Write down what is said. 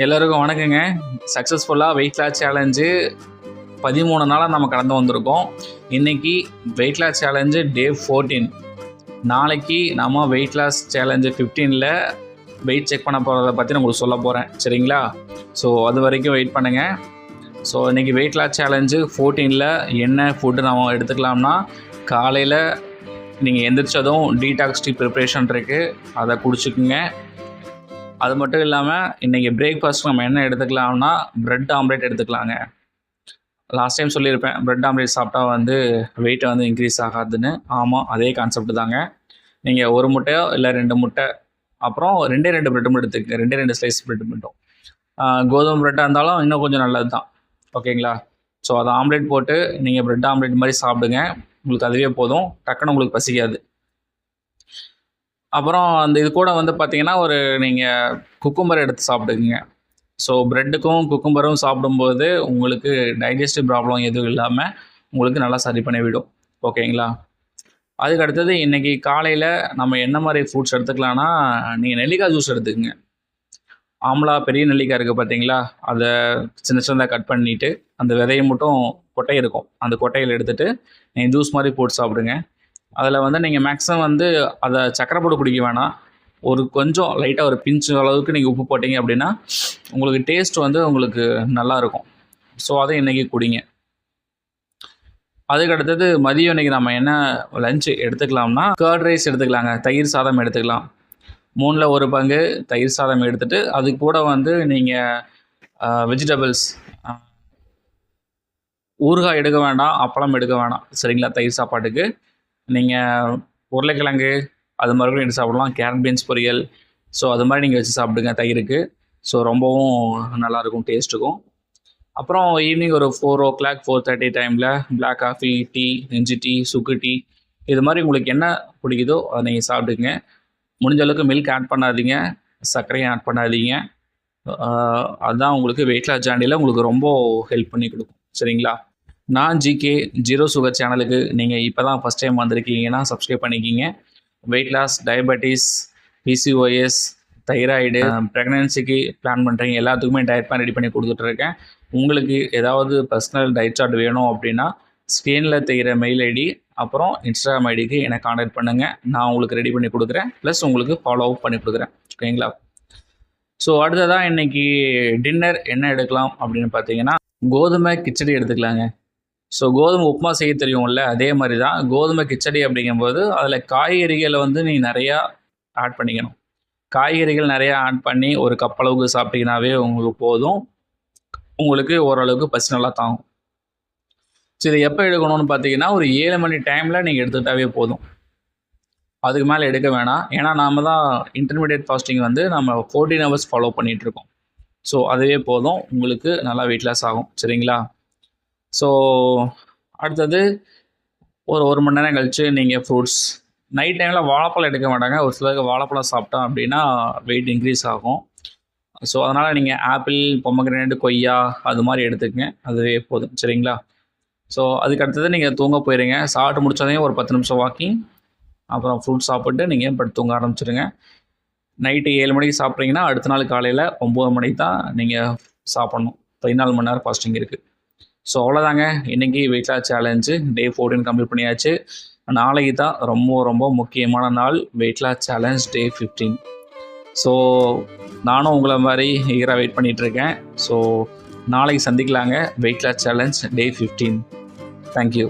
எல்லாருக்கும் வணக்கங்க. சக்ஸஸ்ஃபுல்லாக வெயிட் லாஸ் சேலஞ்சு 13 நாளாக நம்ம கடந்து வந்திருக்கோம். இன்றைக்கி வெயிட் லாஸ் சேலஞ்சு டே 14. நாளைக்கு நம்ம வெயிட் லாஸ் சேலஞ்சு 15ல் வெயிட் செக் பண்ண போகிறத பற்றி நான் உங்களுக்கு சொல்ல போகிறேன். சரிங்களா? ஸோ அது வரைக்கும் வெயிட் பண்ணுங்கள். ஸோ இன்றைக்கி வெயிட் லாஸ் சேலஞ்சு 14ல் என்ன ஃபுட்டு நம்ம எடுத்துக்கலாம்னா, காலையில் நீங்கள் எந்திரிச்சதும் டீடாக்ஸ் டீ ப்ரிப்ரேஷன் இருக்குது, அதை குடிச்சுக்குங்க. அது மட்டும் இல்லாமல் இன்றைக்கி பிரேக்ஃபாஸ்ட் நம்ம என்ன எடுத்துக்கலாம்னா, ப்ரெட் ஆம்லேட் எடுத்துக்கலாங்க. லாஸ்ட் டைம் சொல்லியிருப்பேன், ப்ரெட் ஆம்லேட் சாப்பிட்டா வெயிட்டை இன்க்ரீஸ் ஆகாதுன்னு. ஆமாம், அதே கான்செப்ட் தாங்க. நீங்கள் ஒரு முட்டையோ இல்லை 2 முட்டை, அப்புறம் 2 ப்ரெட்டும் எடுத்துக்கங்க. 2 ஸ்லைஸ் ப்ரெட் மட்டும். கோதுமை ப்ரெட்டாக இருந்தாலும் இன்னும் கொஞ்சம் நல்லது தான். ஓகேங்களா? ஸோ அதை ஆம்லேட் போட்டு நீங்கள் ப்ரெட் ஆம்லேட் மாதிரி சாப்பிடுங்க. உங்களுக்கு அதுவே போதும், டக்குன்னு உங்களுக்கு பசிக்காது. அப்புறம் இது கூட பார்த்தீங்கன்னா, நீங்கள் குக்கும்பர் எடுத்து சாப்பிடுங்க. ஸோ ப்ரெட்டுக்கும் குக்கும்பரும் சாப்பிடும்போது உங்களுக்கு டைஜஸ்டிவ் ப்ராப்ளம் எதுவும் இல்லாமல் உங்களுக்கு நல்லா சரி பண்ணி விடும். ஓகேங்களா? அதுக்கு அடுத்தது இன்றைக்கி காலையில் நம்ம என்ன மாதிரி ஃப்ரூட்ஸ் எடுத்துக்கலாம்னா, நீங்கள் நெல்லிக்காய் ஜூஸ் எடுத்துக்கங்க. ஆம்லா பெரிய நெல்லிக்காய் இருக்குது பார்த்தீங்களா, அதை சின்ன சின்னதாக கட் பண்ணிவிட்டு அந்த விதையை மட்டும் கொட்டை இருக்கும், அந்த கொட்டையில் எடுத்துகிட்டு நீங்கள் ஜூஸ் மாதிரி போட்டு சாப்பிடுங்க. அதில் நீங்கள் மேக்ஸிமம் அதை சக்கரை போட்டு குடிக்க வேணாம். கொஞ்சம் லைட்டாக ஒரு பிஞ்சு அளவுக்கு நீங்கள் உப்பு போட்டிங்க அப்படின்னா உங்களுக்கு டேஸ்ட் உங்களுக்கு நல்லாயிருக்கும். ஸோ அதை இன்றைக்கி குடிங்க. அதுக்கு அடுத்தது மதியம் இன்றைக்கி நம்ம என்ன லஞ்சு எடுத்துக்கலாம்னா, கர்ட் ரைஸ் எடுத்துக்கலாங்க. தயிர் சாதம் எடுத்துக்கலாம். 3ல் 1 பங்கு தயிர் சாதம் எடுத்துகிட்டு அது கூட நீங்கள் வெஜிடபிள்ஸ், ஊறுகாய் எடுக்க வேண்டாம், அப்பளம் எடுக்க வேணாம். சரிங்களா? தயிர் சாப்பாட்டுக்கு நீங்கள் உருளைக்கிழங்கு அது மாதிரி கூட எடுத்து சாப்பிடலாம். கேரட் பீன்ஸ் பொரியல், ஸோ அது மாதிரி நீங்கள் வச்சு சாப்பிடுங்க தயிருக்கு. ஸோ ரொம்பவும் நல்லாயிருக்கும் டேஸ்ட்டுக்கும். அப்புறம் ஈவினிங் ஒரு 4:00 4:30 டைமில் பிளாக் காஃபி, டீ, இஞ்சி டீ, சுக்கு டீ, இது மாதிரி உங்களுக்கு என்ன பிடிக்குதோ அதை நீங்கள் சாப்பிடுங்க. முடிஞ்ச அளவுக்கு மில்க் ஆட் பண்ணாதீங்க, சர்க்கரையும் ஆட் பண்ணாதீங்க. அதுதான் உங்களுக்கு வெயிட் லாஸ் ஜேர்னியில் உங்களுக்கு ரொம்ப ஹெல்ப் பண்ணி கொடுக்கும். சரிங்களா? நான் ஜிகே ஜீரோ சுகர் சேனலுக்கு நீங்கள் இப்போ தான் ஃபஸ்ட் டைம் வந்திருக்கீங்கன்னா சப்ஸ்கிரைப் பண்ணிக்கிங்க. Weight loss, diabetes, PCOS, thyroid, ப்ரெக்னன்சிக்கு பிளான் பண்ணுறீங்க எல்லாத்துக்குமே டயட் பிளான் ரெடி பண்ணி கொடுத்துட்ருக்கேன். உங்களுக்கு ஏதாவது பர்சனல் டயட் சார்ட் வேணும் அப்படின்னா ஸ்க்ரீனில் தெரிகிற மெயில் ஐடி அப்புறம் இன்ஸ்டாகிராம் ஐடிக்கு என்னை காண்டாக்ட் பண்ணுங்கள். நான் உங்களுக்கு ரெடி பண்ணி கொடுக்குறேன், ப்ளஸ் உங்களுக்கு ஃபாலோ அப் பண்ணி கொடுக்குறேன். ஓகேங்களா? ஸோ அடுத்ததாக இன்றைக்கி டின்னர் என்ன எடுக்கலாம் அப்படின்னு பார்த்தீங்கன்னா, கோதுமை கிச்சடி எடுத்துக்கலாங்க. ஸோ கோதுமை உப்புமா செய்ய தெரியும்ல, அதே மாதிரி தான் கோதுமை கிச்சடி அப்படிங்கும்போது அதில் காய்கறிகளை நீங்கள் நிறையா ஆட் பண்ணிக்கணும். காய்கறிகள் நிறையா ஆட் பண்ணி ஒரு கப் அளவுக்கு சாப்பிட்டீங்கன்னாவே உங்களுக்கு போதும். உங்களுக்கு ஓரளவுக்கு பசி நல்லா தாங்கும். ஸோ இதை எப்போ எடுக்கணும்னு பார்த்தீங்கன்னா, ஒரு 7 மணி டைமில் நீங்கள் எடுத்துக்கிட்டாவே போதும். அதுக்கு மேலே எடுக்க வேணாம். ஏன்னா நாம் தான் இன்டர்மீடியட் ஃபாஸ்டிங் நம்ம 14 ஹவர்ஸ் ஃபாலோ பண்ணிகிட்ருக்கோம். ஸோ அதுவே போதும், உங்களுக்கு நல்லா வெயிட் லாஸ் ஆகும். சரிங்களா? ஸோ அடுத்தது ஒரு மணி நேரம் கழித்து நீங்கள் ஃப்ரூட்ஸ், நைட் டைமில் வாழைப்பழம் எடுக்க மாட்டாங்க. ஒரு சிலருக்கு வாழைப்பழம் சாப்பிட்டோம் அப்படின்னா வெயிட் இன்க்ரீஸ் ஆகும். ஸோ அதனால் நீங்கள் ஆப்பிள், பொமக்ரேனட், கொய்யா அது மாதிரி எடுத்துக்கங்க, அதுவே போதும். சரிங்களா? ஸோ அதுக்கு அடுத்தது நீங்கள் தூங்க போயிடுங்க. சாப்பிட்டு முடிச்சதையும் ஒரு 10 நிமிஷம் வாக்கிங், அப்புறம் ஃப்ரூட்ஸ் சாப்பிட்டு நீங்கள் படுத்து தூங்க ஆரம்பிச்சிடுங்க. நைட்டு 7 மணிக்கு சாப்பிட்றீங்கன்னா அடுத்த நாள் காலையில் 9 மணிக்கு தான் நீங்கள் சாப்பிட்ணும். 14 மணி நேரம் ஃபாஸ்டிங் இருக்குது. ஸோ அவ்வளோதாங்க, இன்றைக்கி weight loss challenge day 14 complete பண்ணியாச்சு. நாளைக்கு தான் ரொம்ப ரொம்ப முக்கியமான நாள், weight loss challenge day 15. So நானும் உங்களை மாதிரி ஈகராக வெயிட் பண்ணிகிட்ருக்கேன். ஸோ நாளைக்கு சந்திக்கலாங்க, weight loss challenge day 15. Thank you.